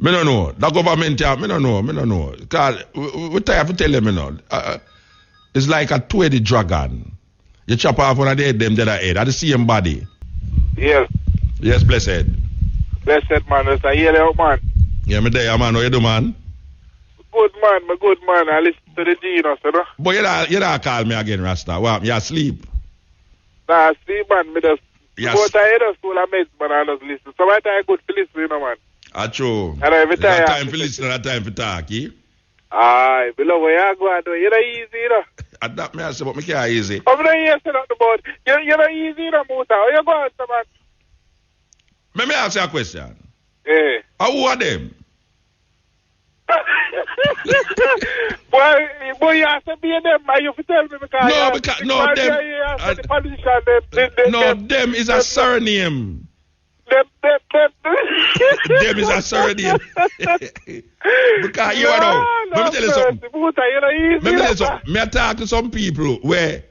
Me no know. The government, me no know. Because we try to tell them, it's like a two-headed dragon. You chop off one of the head, them the other head. Are the same body. Yes. Yes, blessed. Blessed man, that's a yellow man. Yeah, me there, man. How you do, man? Good man. I listen to the Gino, you But you don't call me again, Rasta. What? You asleep? Nah, see, man, me just... Yes. But I just told a mate, man, I just listen. So I time good to listen, man. True. And every time... That time for listen, that time for talk, eh? Aye, below where you go and do, you're not easy, And that me I say, but me can't easy. I'm not here saying nothing about, you're not easy, Musa. How you go answer, man? Me ask you a question. Eh. Who are them? Boy, you have to be them, man. You have to tell me because... No, them is a surname. Them is a surname. Because you know, let me tell you something. Me talk to some people where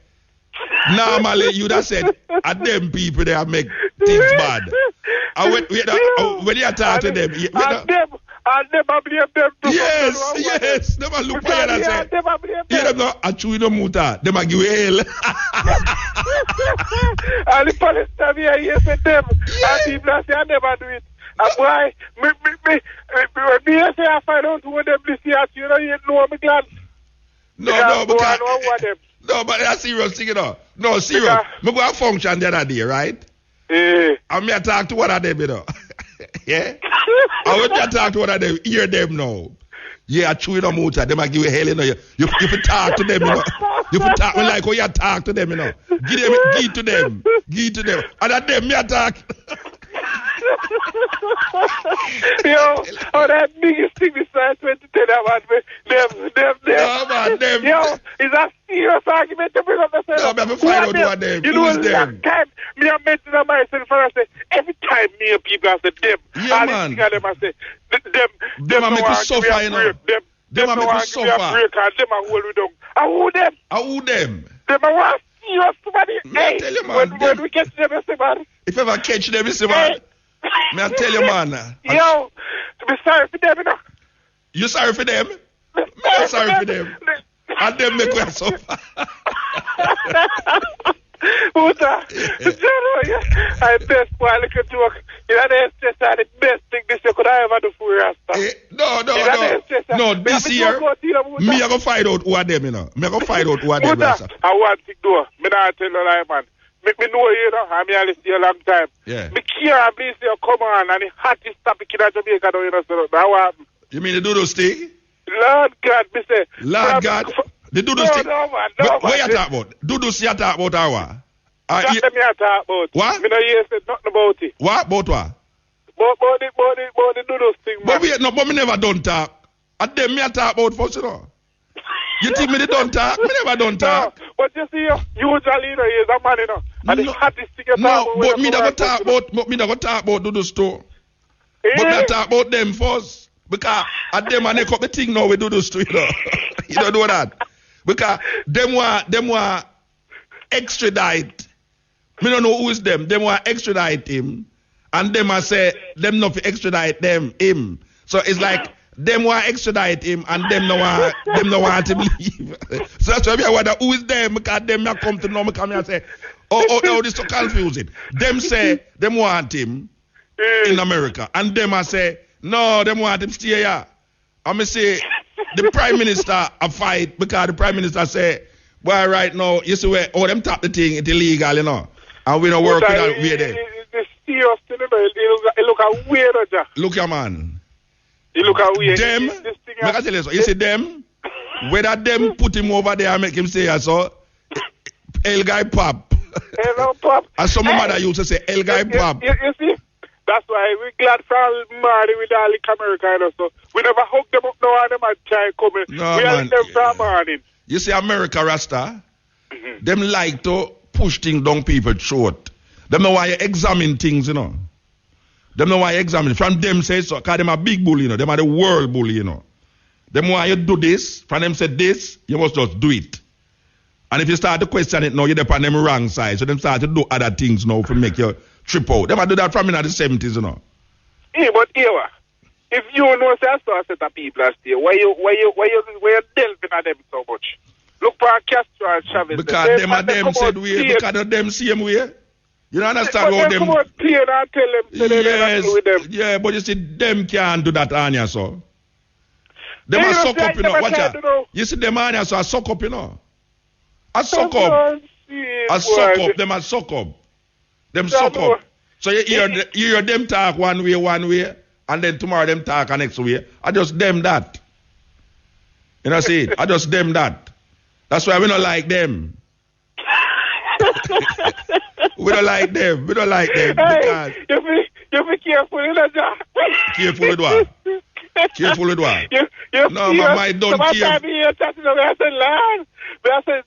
normally you'd have said, at them people they make things bad. And when you talk to them, and them I blame them too. Yes. Them I look for you and say, them not actually no muta. Them I give you hell. And the police tell me I say them. And people say I never do it. And why? Me say I find out who them this year. You know me glad. No, but that's serious thing, you know. No, serious. Me go a function the other day, right? And me I talk to one of them, you know. Yeah? I want to talk to one of them, hear them now. Yeah, I chew in a motor, them I give you hell, you know. You talk to them, you know. You talk me like how you talk to them, you know. Give to them. And at them, me attack. Yo, that biggest thing besides 2010, them. Yo, it's a serious argument to bring up the No, I have to find out who are them. You Who's know, them? Time, me and mention myself and I say, every time me and people I say them. Yeah, man. Them I say, them I make you suffer, you know. Them I make you suffer. Them I hold you down. I hold them. Them I want to see us somebody. Hey, tell you, man, when we catch them, I say, man. If ever catch them, you say, man. Me I tell you, man. Yo, be sorry for them, you know. You sorry for them? I'm sorry for them. And them make us suffer. Musa, I best boy, look at you. You know the best thing this year could I ever do for you, Rasta. No, this year, me I go find out who are them, you know. Me I go find out who are them, Rasta. I want to do. Me not tell you lie, man. Make me know, you know, I'm here listening a long time. Yeah. Me care, please, you come on, and the hottest topic in Jamaica, you know, so now I'm... You mean the doodle stick? Lord God, me say... Lord God? The doodle stick? No, man. What you talk about? Doodle stick you talk about our? That's what me talk about. What? Me no hear say nothing about it. What? About what? About the doodle stick, man. But me never done talk. At them me I talk about first, you know. You think me they don't talk? Me never don't talk. No, but you see, usually, you know, he's a man, you know. And the hottest thing you talk about... No, but me never talk about doodle store. But me I talk about them first. Because at them I make up the thing now we do those two, you know. You don't know that. Because them want extradite. Me don't know who is them. Them want extradite him. And them I say, them not extradite him. So it's like, them want extradite him and them no want him leave. So that's why I wonder who is them, because them I come to know me come here and say, oh, this is so confusing. Them say, them want him in America. And them I say, no, them want him stay here. And me say, the Prime Minister a fight because the Prime Minister say, well, right now, you see where, them tap the thing, it's illegal, you know. And we don't work with that way there. It's serious, you know, it look a weird, look here, man. You look at weird. Them, I can tell you so. You see them, whether them put him over there and make him stay here, so, El Guy Pop. Hello, Pop. And some mother used to say, El Guy Pop. You see? That's why we're glad for married with all the America, you know, so we never hook them up now and them and try coming. No, we are them from morning. You see, America, Rasta, them like to push things down people's throat. Them know why you examine things, you know. Them know why you examine. From them say so, because them a big bully, you know. Them are the world bully, you know. Them why you do this, from them say this, you must just do it. And if you start to question it now, you're on them wrong side. So them start to do other things now to make you trip out. Them a do that from in the 70s, you know. But here, if you know, say I saw a set of people last year, why you delving at them so much? Look for Castro and Chavez. Because them said way, because of them same way. You don't understand how them... come out clear and tell them, say yes, with them. yeah, but you see, them can't do that, Anya, so. Them are suck up, you know. Watch out. You see, them, Anya, so I suck up, you know. I suck up. I suck up. Them are suck up. Them suck up. So you hear them talk one way, and then tomorrow them talk the next way. I just them that. You know, see, I just them that. That's why we don't like them. We don't like them. We don't like them. Hey, you be careful in that job. Careful with what? Careful with what? No, my don't care. Sometimes you chatting about I said, Lord, I said,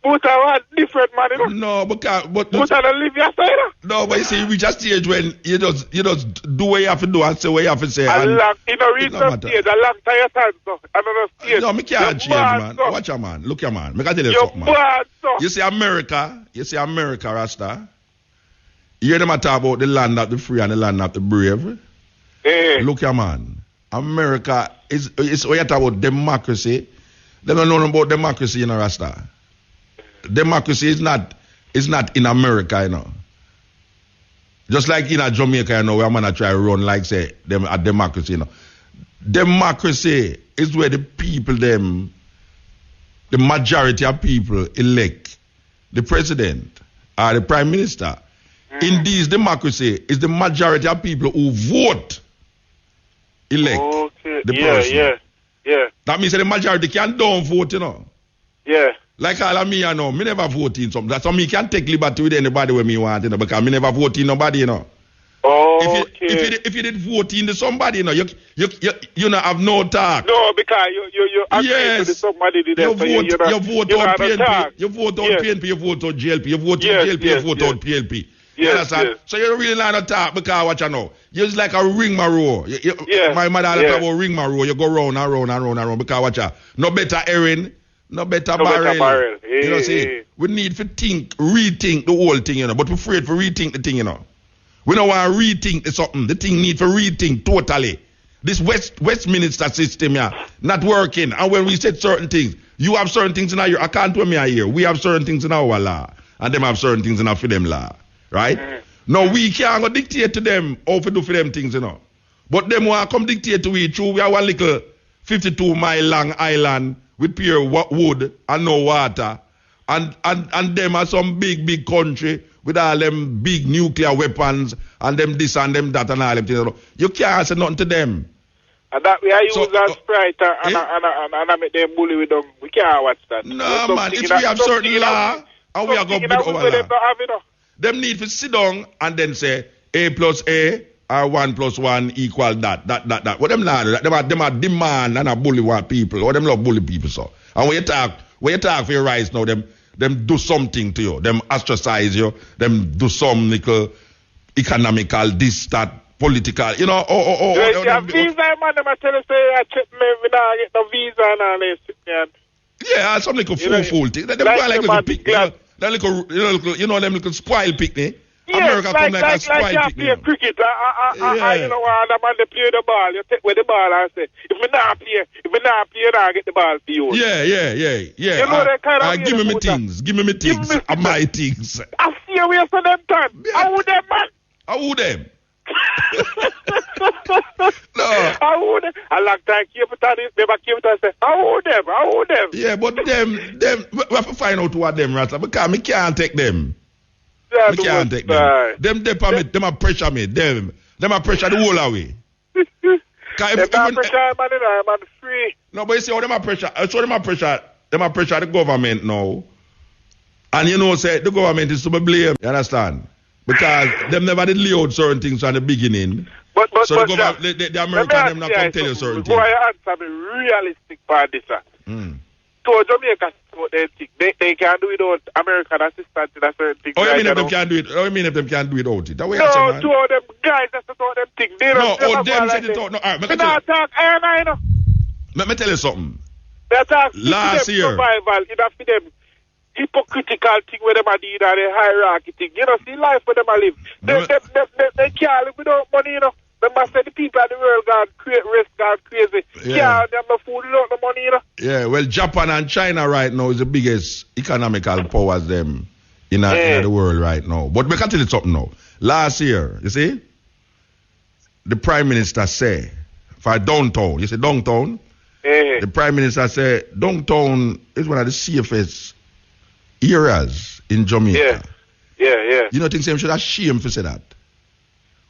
but I want different man, you know. No, but I don't live your side. No, but you see, we just stage when you just do what you have to do and say what you have to say. I love, you know, reach the stage. I love tire time, so another stage. No, me can't change, man. So. Watch your man. Look your man. Me can tell you something, man. Bad, so. You see America, Rasta. You hear them talk about the land of the free and the land of the brave. Look your man. America is what you talk about democracy. They don't know about democracy in Rasta. Democracy is not in America, you know. Just like in Jamaica, you know, where man try to run like say them a democracy, you know. Democracy is where the people the majority of people elect the president or the prime minister. In this democracy, is the majority of people who vote elect the person. Yeah. That means that the majority can't don't vote, you know. Yeah. Like all of me, you know, me never vote in something. That's why me can take liberty with anybody when me want, you know, because me never vote in nobody, you know. Oh, if you did vote in somebody, you know, you know have no talk. No, because you agree to somebody did that. You vote on PNP, you vote on PNP, you vote on GLP, you vote on GLP, you vote on PLP. Yes. So you really not to talk because what you know. You're just like a ring marrow. My mother talk about ring marrow. You go round and round and round and round because what you no better errand, no better barrel. You know, see, we need to rethink the whole thing, you know, but we're afraid to rethink the thing, you know. We don't want to rethink something. The thing need to rethink totally. This Westminster system, not working. And when we said certain things, you have certain things in our, I can't tell me here. We have certain things in our law, and them have certain things in our freedom law. Right? No, we can't go dictate to them how to do for them things, you know. But them want to come dictate to we through. We have one little 52-mile long island with pure wood and no water. And them are some big country with all them big nuclear weapons and them this and them that and all them things. You can't say nothing to them. And that we are using as Sprite and I make them bully with them. We can't watch that. No, man, if we have certain law and we are going to build our law. Them need to sit down and then say A plus A or 1 plus 1 equal that. What them not do? Them are demand and a bully what people. Or them love bully people so. And when you talk for your rights now, them do something to you. Them ostracize you. Them do some little economical, this, that, political. You know, visa, man, them tell us say I check me, we not get no visa and all this. Yeah, some little fool thing. Them go like little pig. That little, you know, them little spoil picnic. America come like a spoil picnic. Play cricket. You know, the man they play the ball. You take away the ball and say, if we not play, I get the ball for you. Yeah. You know that kind of give me things. Give me my things. I see a way for them time. Yeah. How would them, man? How would them? No. How would them? I like that keep it on this. Never keep it on say, how would them? Yeah, but them, we have to find out who are them, Rasta, because me can't take them. Yeah, me can't take them. Them a pressure me. Them a pressure the whole away. Them pressure man free. No, but you see how them a pressure. Them a pressure the government now. And you know, say the government is to be blamed. You understand? Because them never did lay out certain things from the beginning. But the American them not come tell you certain things. Before I answer me realistic part this. So Jamaica, they can do it without American assistance in a certain thing. Oh, you mean if them can do it? Oh, you mean if them can do it without it? That way no, two of them guys that's about them things. They don't them said it out. No, all right, they not talk I know. Let me tell you something. They talk last year survival. It have to them hypocritical thing where them are doing and the hierarchy thing. You know, see life where them are live. They can't live without money, you know. Remember, say the people of the world got crazy. Yeah, them the food, the money, you know. Yeah, well, Japan and China right now is the biggest economical powers them in the world right now. But we can tell you something now. Last year, you see, the Prime Minister say, for downtown, you see downtown? The Prime Minister said downtown is one of the safest areas in Jamaica. Yeah. You don't think him should have shame for say that?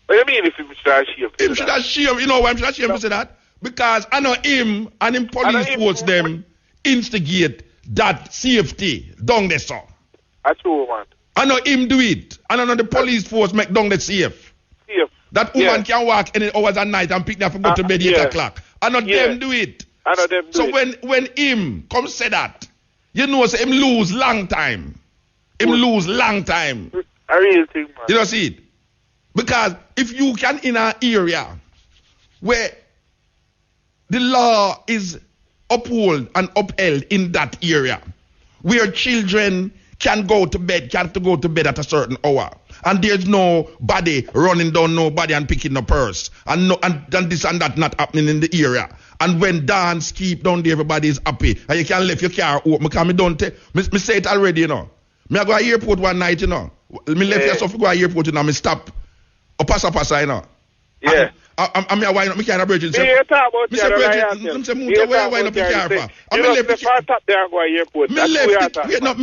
What do you mean if him should have shame? Him should have shame. You know why him should have shame for say that? Because I know him and him police force them instigate that safety down there, sir. That's true, man. I know him do it. I know the police force make down there safe. That woman can walk any hours at night and pick them up and go to bed 8 o'clock. I know them do it. I know them do so it. So when him come say that, you know say him lose long time. Him lose long time. A real thing, man. You know see it? Because if you can in an area where the law is upheld and upheld in that area, where children can go to bed at a certain hour, and there's nobody running down nobody and picking the purse, and this and that not happening in the area. And when dance keep down there, everybody is happy, and you can leave your car open. Because me say it already, you know. Me I go to airport one night, you know. Me left here so go to airport, you know. Me stop, passa, you know. Yeah. I'm here wine up, me can't bridge. Me talk about me say bridge. Me say Munta, where you wine up your car for? You know, the first stop there and go to airport. Me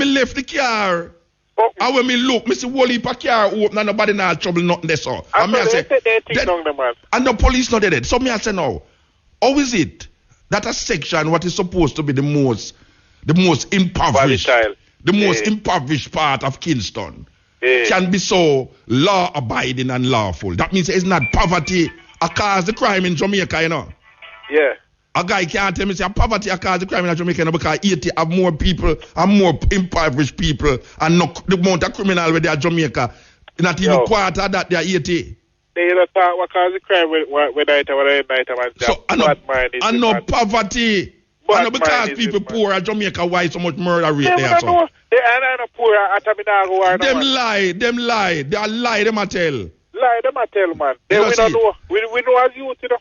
left the car. And when me look, me see whole heap of car open and nobody not trouble nothing there, so. And me I say, and the police not there. So me I say now, how is it that a section what is supposed to be the most impoverished, impoverished part of Kingston can be so law abiding and lawful? That means it's not poverty a cause the crime in Jamaica, you know. Yeah. A guy can't tell me say poverty a cause the crime in Jamaica, you know, because Haiti have more people and more impoverished people, and no the amount of criminal with their Jamaica, not even quarter of that they are Haiti. They don't talk what cause the crime when night. So I know poverty. I know because people poor at Jamaica, why so much murder rate there. So. They are not poor at Taminago. Them lie. They are lie, them a tell. Lie, them a tell, man. We don't know. We know as youth, you know.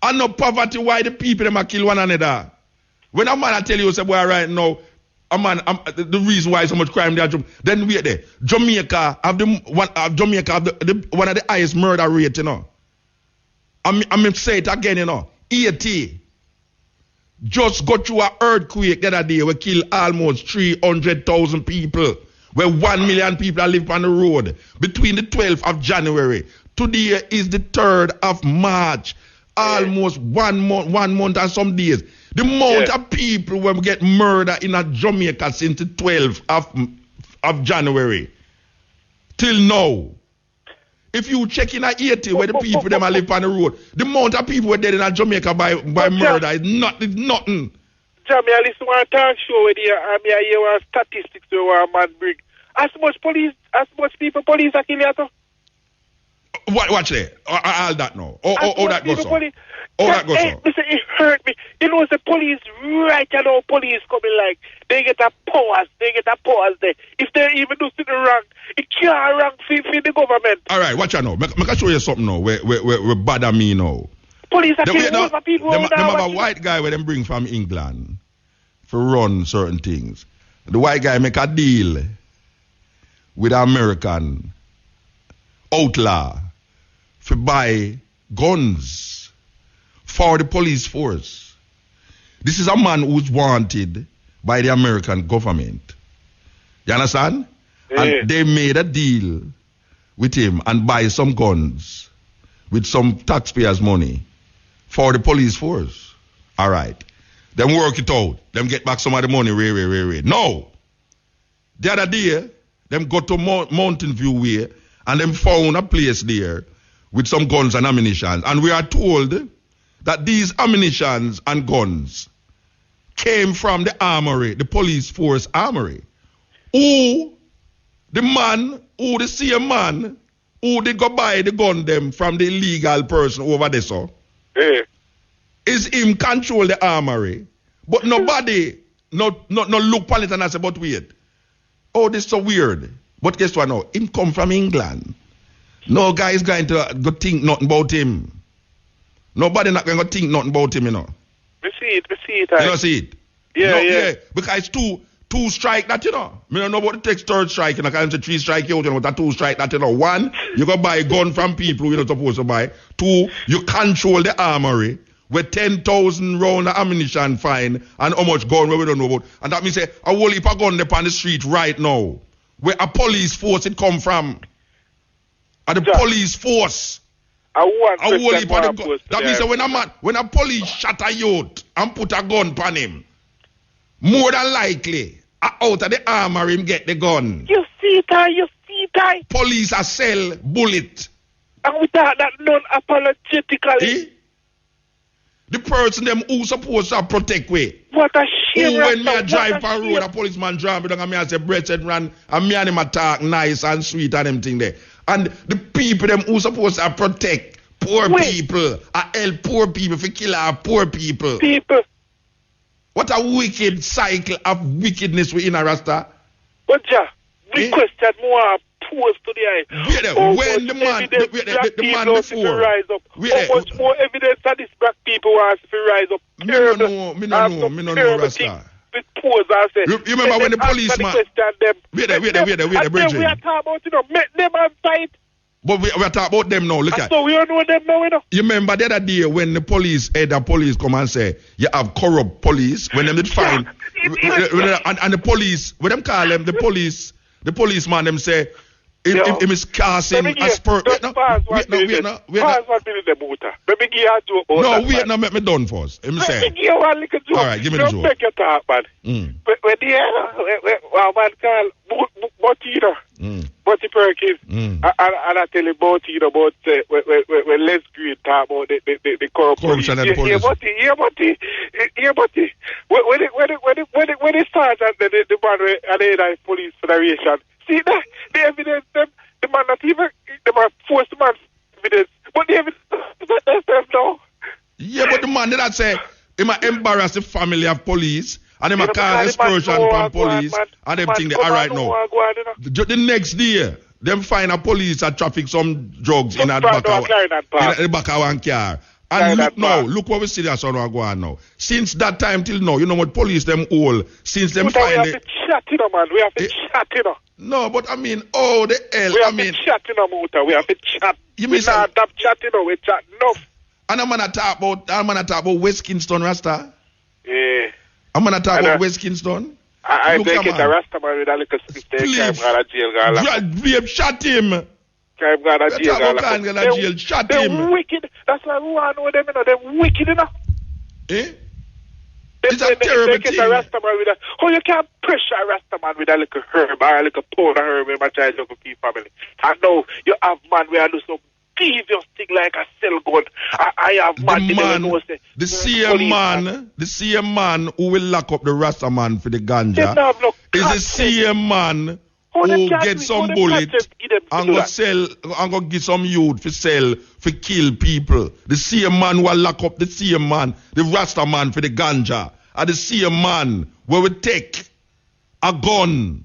I know poverty, why the people them a kill one another. When a man I tell you, say, boy, right now, a man, the reason why so much crime there, then wait there. Jamaica have one of the highest murder rate, you know. I'm say it again, you know. Haiti just got through an earthquake the other day. We kill almost 300,000 people. Where 1 million people are living on the road. Between the 12th of January. Today is the 3rd of March. Almost 1 month and some days. The amount of people when we get murdered in Jamaica since the 12th of January. Till now. If you check in Haiti where the people them are live on the road, the amount of people were dead in Jamaica by murder is nothing. Jamie, I listen to a talk show where I hear one statistics where a man bring. As much people police are killing you. Watch there. All that now. Oh, that goes on. That goes on. Listen, it hurt me. You know, the police, right now, police coming like, they get a powers there. If they even do something wrong, it can't wrong for the government. All right, watch out now. I can show you something now where bother me now. Police are killing over people. Them have a white guy where them bring from England for run certain things. The white guy make a deal with an American outlaw to buy guns for the police force. This is a man who's wanted by the American government. You understand? Yeah. And they made a deal with him and buy some guns with some taxpayers' money for the police force. All right. Them work it out. Them get back some of the money. No. The other day, them go to Mountain View way and them found a place there with some guns and ammunition. And we are told that these ammunitions and guns came from the armory, the police force armory. The same man who they go buy the gun them from the illegal person over there, so. Yeah. Is him control the armory. But nobody no look on it and I say, but wait. Oh, this is so weird. But guess what now? Him come from England. No guy is going to go think nothing about him. Nobody not going to think nothing about him, you know. Me see it. You don't see it? Yeah, No, yeah. Because it's two strike that, you know. Me don't know about the text third strike, you know, because it's a 3 strike out, you know, but a 2 strike that, you know. 1, you go buy a gun from people you're not supposed to buy. 2, you control the armory with 10,000 round of ammunition fine and how much gun we don't know about. And that means say, a whole heap of gun upon the street right now. Where a police force it come from. And the police force. I want A whole heap of the President gun. Marcos That today. means that when a police shot a youth and put a gun upon him, more than likely, out of the armory him get the gun. You see it. Police a sell bullet. And we talk that non-apologetically. Eh? The person them who supposed to protect we. What a shame. Who when me a Rasta, drive what for road, a policeman drive me down and me a say breasted run and me and him a talk nice and sweet and them thing there. And the people them who supposed to protect poor people, help poor people for kill our poor people. People. What a wicked cycle of wickedness we in a Rasta. But yeah, we Eh? question more pose to the eye. Wait there, How when much the man- evidence the black man people want before- to rise up. Wait How there. much more evidence that these black people want to rise up. Me no know, me no know, Rasta. With pose and say, You remember when the policeman- Wait there, Wait there, and Bridget. then we are talking about, you know, make them and fight. But we are talking about them now, look And at. so we don't know them now, you know. You remember the other day when the police come and say, you have corrupt police, when them did find, and the police, when them call them, the policeman them say, him is casting a spur. Wait now. Pause 1 minute, the motor. Let me give you a joke about No, that, wait man. now, make me done first. Him Let me say, give you one little joke. All right, give me the Don't joke. make you talk, man. When the man called Butino, Butty Perkins, and I tell him Butino about when Les Green talk about the corrupt Corruption and the police. Butty. When it starts at the man and the police federation, see that the evidence them, the man not even the man forced the man evidence, but the evidence themselves now. yeah, but the man did not say, he might embarrass the family of police, and he might call explosion from police, and everything there. All right now. The next day, them find a police at traffic some drugs in the back of one car. And look what we see that's on go on now. Since that time till now, you know what police them all, since them But we find have to chat, you know, man. We have to chat, you know. No, but I mean, oh the hell, We I have mean, to chat, you know, Muta. We have to chat. You We mean not stop chatting, you know. We chat enough. and I'm gonna talk about West Kingston Rasta. Yeah. I'm gonna talk about West Kingston. I Look, take come it on. a Rasta man with a little stick. Please. Crime jail, Babe, shut him. Crime jail, jail, shut him. They're wicked. That's why we want to know them, you know. They're wicked, you know. Eh? It's a terrible Take it thing. a Rasta man with a... Oh, you can't pressure a Rasta man with a little herb or a little powder herb in my child local key family. And now you have man where I do some devious thing like a cell gun. I have man, The same man who will lock up the Rasta man for the ganja is the same man who get some bullet and go get some youth for sell, for kill people. The same man who will lock up the same man, the Rasta man for the ganja. And the same man where we take a gun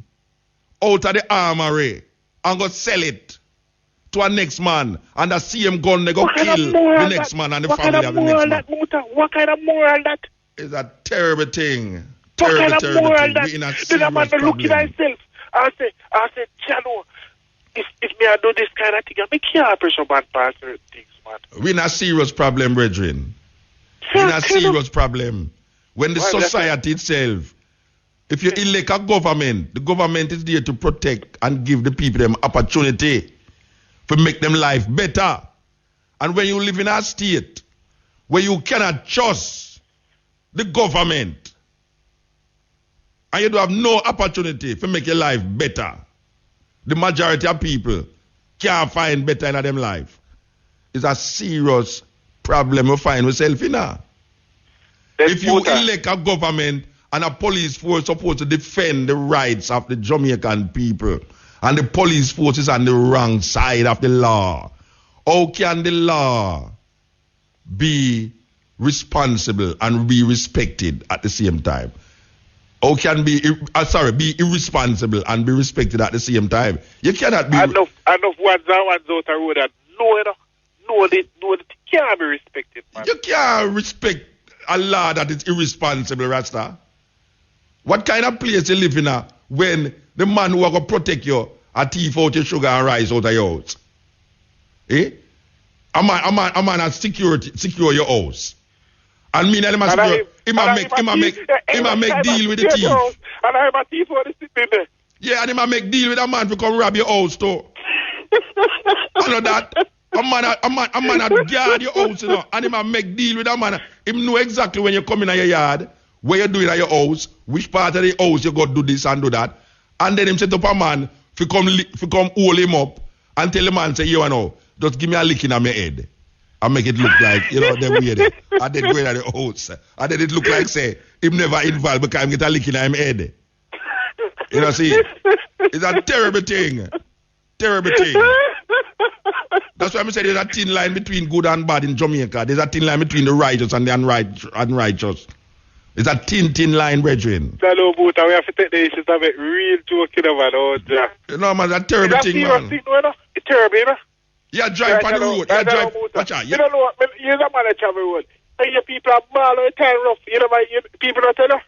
out of the armory and go sell it to a next man, and the same gun they go kill the next man and the family of the next man. What kind of moral that? It's a terrible thing. What kind of moral that? We in a Then a man serious look at problem. himself and say, Chano, if me I do this kind of thing, I can't pressure man pass certain things, man. We in a serious problem, brethren. We in a serious problem. When the society itself, if you elect a government, the government is there to protect and give the people them opportunity to make them life better. And when you live in a state where you cannot trust the government and you don't have no opportunity to make your life better, the majority of people can't find better in their life. It's a serious problem we find ourselves in now. If you elect a government and a police force supposed to defend the rights of the Jamaican people, and the police force is on the wrong side of the law, how can the law be responsible and be respected at the same time? How can be irresponsible and be respected at the same time? You cannot be. Enough ones and ones out the road that no, you know. know that can't be respected, man. You can't respect a law that is irresponsible, Rasta. What kind of place you live in when the man who are going to protect you a thief out your sugar and rice out of your house? Eh? A man has secure your house. And me and him make deal with the thief. And I'm a thief for the sitting there. Yeah, and him make deal with a man to come rob your house too. I know that. A man had guard your house, you know, and him make deal with a man. Him know exactly when you come in your yard, what you doing at your house, which part of the house you got to do this and do that. And then him set up a man to come hold him up and tell the man, say, you know, just give me a lick in my head. And make it look like, you know, them weird. And then go in at the house. And then it look like, say, him never involved because him get a lick in my head. You know, see? It's a terrible thing. Terrible thing. That's why I say there's a thin line between good and bad in Jamaica. There's a thin line between the righteous and the unrighteous. It's a thin line, brethren. Hello, Buta. We have to take the issues of it real joking about all that. You know, man, that's a terrible thing, man. It's terrible, you know? Yeah, drive on the road. Yeah, drive. Watch out. You don't know what? You're the man that travel road. And your people are ball all the time rough. You know, people don't tell you?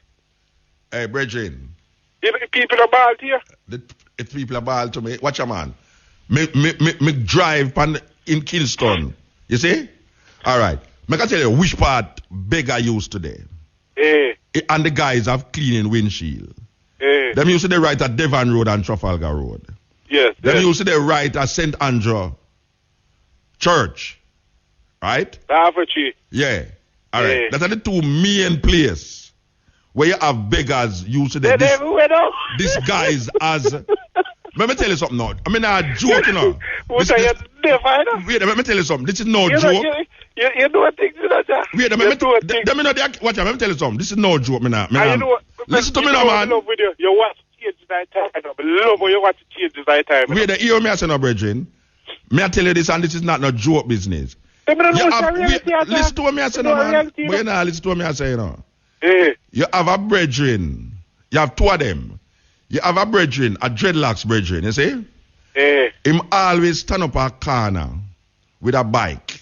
Hey, brethren. You know, people are ball to you? If people are ball to me, watch out, man. Me drive in Kingston. You see? All right. I can tell you which part beggar used today. And the guys have cleaning windshield. Them used to they right at Devon Road and Trafalgar Road. Yes. Them used to they right at St. Andrew Church. Right? Yeah. All right. That's the two main places where you have beggars used to they disguise as. Let me tell you something now. I mean, I'm joking now. Wait, let me tell you something. This is no joke. You know things like that. Wait, let me tell you something. This is no joke, listen to me now, man. You want to change that time. You want to change that time. Wait, hear me, I say no, brethren. May I tell you this, and this is not no joke business. Listen to me, I say no, man. Wait now, listen to me, I say no. You have a brethren. You have two of them. You have a brethren, a dreadlocks brethren, you see? Him always stand up a corner with a bike.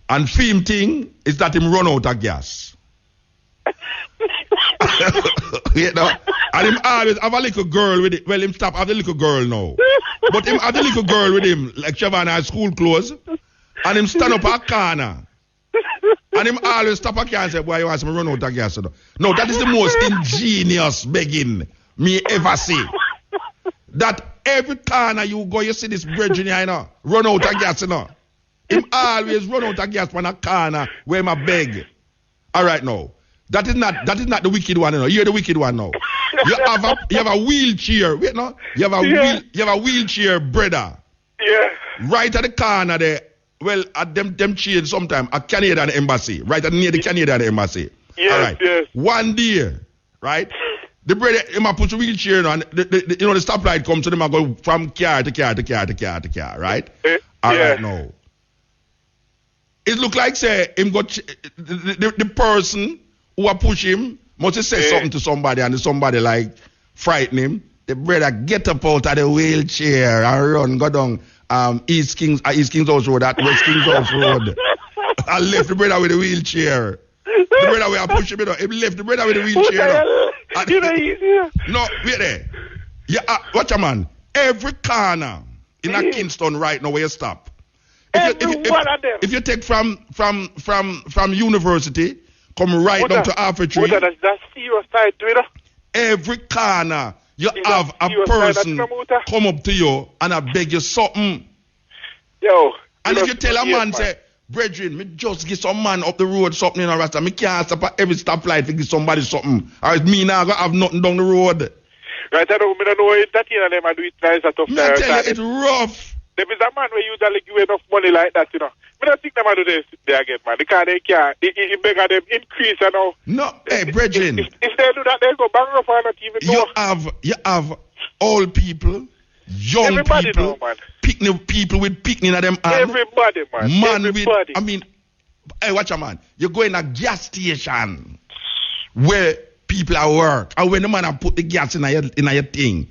And film thing is that him run out of gas. You know? And him always have a little girl with it. Well, him stop have the little girl now. But him have the little girl with him, like Shavana has school clothes. And him stand up a corner. And him always stop a car and say, boy, you want me run out of gas? No, that is the most ingenious begging me ever see. That every corner you go, you see this brethren here, you know, run out of gas, you know. Him always run out of gas on a corner where him a beg. All right, now. That is not the wicked one, you know. You're the wicked one now. You have a wheelchair. Wait, no? You have a wheelchair, brother. Yeah. Right at the corner there. Well, at them change sometime at Canadian Embassy, right at near the Canadian Embassy. Yes, all right. Yes. One day, right? The brother, he might put a wheelchair on, the stoplight comes to them and go from car to car, right? All right, now. It look like, say, him got the person who push him must have said something to somebody and somebody like frighten him. The brother get up out of the wheelchair and run, go down East Kings House Road, at West Kings House Road. I left the brother with the wheelchair. The brother where I push him, he left the brother with the wheelchair. No, wait there. Yeah, watch a man. Every corner in a Kingston right now where you stop. If you take from University, come right down to Alpha Tree. That's serious side to it. Every corner. You have a person come up to you and I beg you something. Yo. And if you tell a man, say, brethren, me just give some man up the road something in a rasta. Me can't stop at every stoplight to give somebody something. Or it's me now gonna have nothing down the road. Right, I don't know that you them and do it nice at tough. I tell you, it's rough. There is a man where usually give enough money like that, you know. I don't think them do this there again, man. Because they can't. It beg them increase, you know. No, hey, brethren. If they do that, they go bankrupt and not even know. You have old people, young everybody people, know, man. picnic people with picnic at them hand. Everybody, man. Everybody. Hey, watch a man. You go in a gas station where people are work, and when the man put the gas in your thing,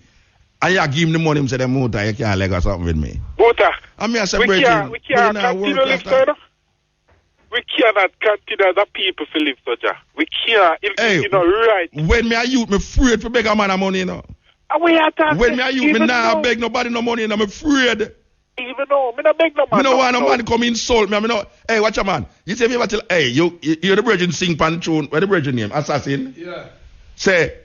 And you give him the money, him say, Muta, you can't leg or something with me. Muta, I mean, I say, we can't continue to live so. We cannot continue the people to live so. We can't, right. When me a youth, me afraid to beg a man of money, you know. We are talking. When me a youth, me nah beg nobody no money, you know. I'm afraid. Even though, me not beg no man. Me no want no man come insult me. Me no, hey, watch a man. You say me ever tell, hey, you're the virgin sing pan tune. Where the virgin name? Assassin? Yeah. Say,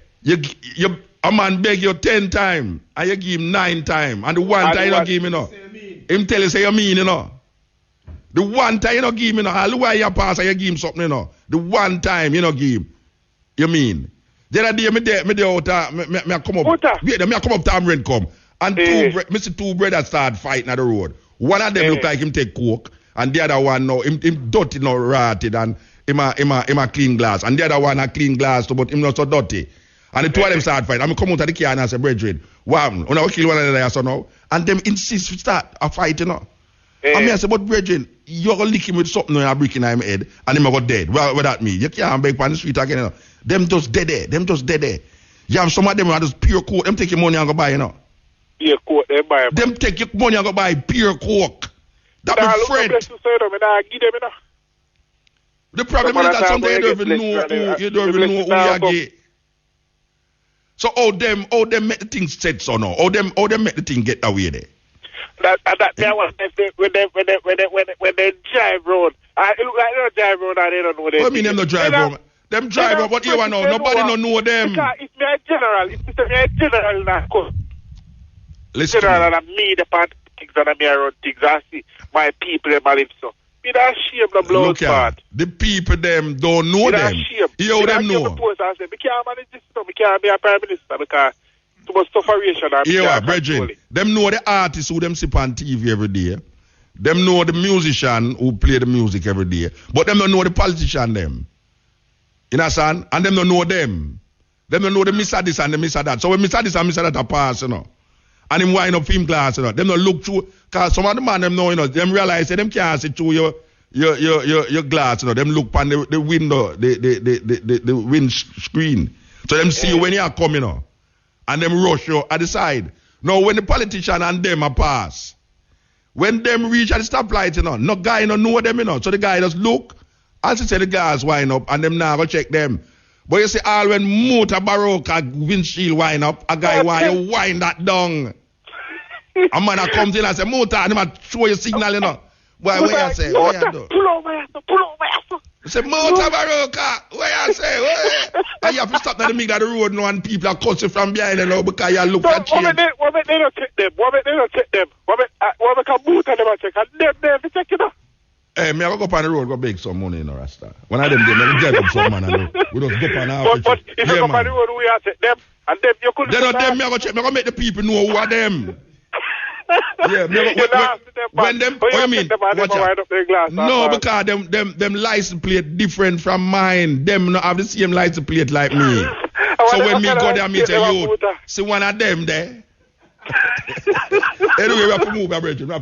a man beg you 10 times, and you give him 9 times, and the one time you don't give him, you know. Him tell you, say you mean, you know. The one time you don't give him, you know. All the way you pass and you give him something, you know. The one time you don't give him, you mean. The other day, me come up. Wait, me come up to Amrin come. And two brothers start fighting at the road. One of them look like him take coke, and the other one no, him dirty, no rotted, and him a clean glass. And the other one a clean glass too, but him not so dirty. And the two of them start fighting. I'm come out of the car and I say, brethren, wow, we not kill one another so now. And them insist we start a fight, you know. And me I say, but brethren, you're gonna lick him with something in a brick in him head, and him go dead. Well, what that mean? You can't beg on the street again, you know. Them just dead there. You have some of them who are just pure coke. Them take your money and go buy, you know. Pure coke, they buy. Them take your money and go buy pure coke. That be friend. The problem is that sometimes you don't even know who you are gay. So how them make the thing set so now? How them make the thing get away there? That when they drive road. It look like they don't drive road and they don't know them. What mean them no drive road? Them drive road, but you know, nobody don't know them. Because it's me a general. It's me a general now. Listen general and me the part things and me around things I see my people them live so. Me not shame the blood part. The people them don't know them. You them know. Me can't manage this so me can't be a prime minister because too much sufferation. Yeah, brethren. Them know the artists who them sip on TV every day. Them know the musician who play the music every day. But them don't know the politician them. You understand? And them don't know them. Them don't know the Mr. This and the Mr. That. So when Mr. This and Mr. That are pass, you know. And him wind up film glass, you know. Them don't look through, because some of the man them know, you know, them realize them can't see through your glass, you know. Them look on the window, the wind screen. So them see you when you are coming, you know. And them rush you at the side. Now when the politician and them are pass, when them reach at the stoplight, you know guy don't know them, you know. So the guy just look, as he say the guys wind up, and them now go check them. But you see all when motor baroque windshield wind up, a guy wind that down. A man that comes in and say, motor, and him show you signal, you know. Boy, what you say? What you do? Pull over, you say, motor baroque, what you say? And you have to stop at the middle of the road now, and people are cussing from behind, you know, because you look at change. What make they don't check them? What make them? What make a boot and them check? And them never check it out. Hey, me I go up on the road, go beg some money, you know, Rasta. One of them, they drive up some man, and we just go up on our But if you go up on the road, we are check them, and them, you couldn't... They don't them, me I go check, me I go make the people know who are them. Yeah, when them, what you mean? No, because them license plate different from mine. Them not have the same license plate like me. So when me go there, me tell you, see one of them there. Anyway, we have to move, brethren.